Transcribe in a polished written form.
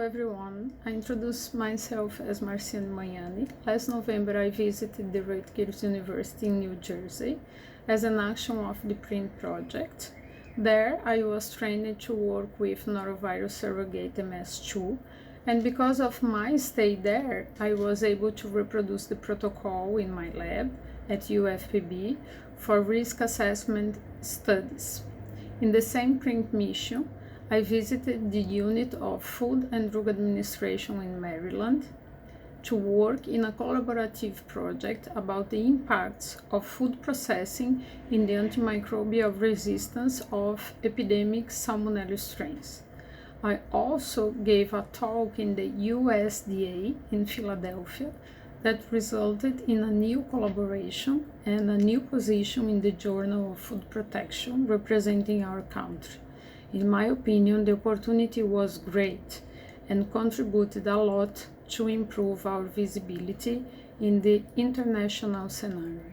everyone, I introduced myself as Marciani Magnani. Last November I visited the Rutgers University in New Jersey as an action of the PrInt project. There I was trained to work with norovirus surrogate MS2, and because of my stay there I was able to reproduce the protocol in my lab at UFPB for risk assessment studies. In the same PrInt mission, I visited the unit of Food and Drug Administration in Maryland to work in a collaborative project about the impacts of food processing in the antimicrobial resistance of epidemic Salmonella strains. I also gave a talk in the USDA in Philadelphia that resulted in a new collaboration and a new position in the Journal of Food Protection representing our country. In my opinion, the opportunity was great and contributed a lot to improve our visibility in the international scenario.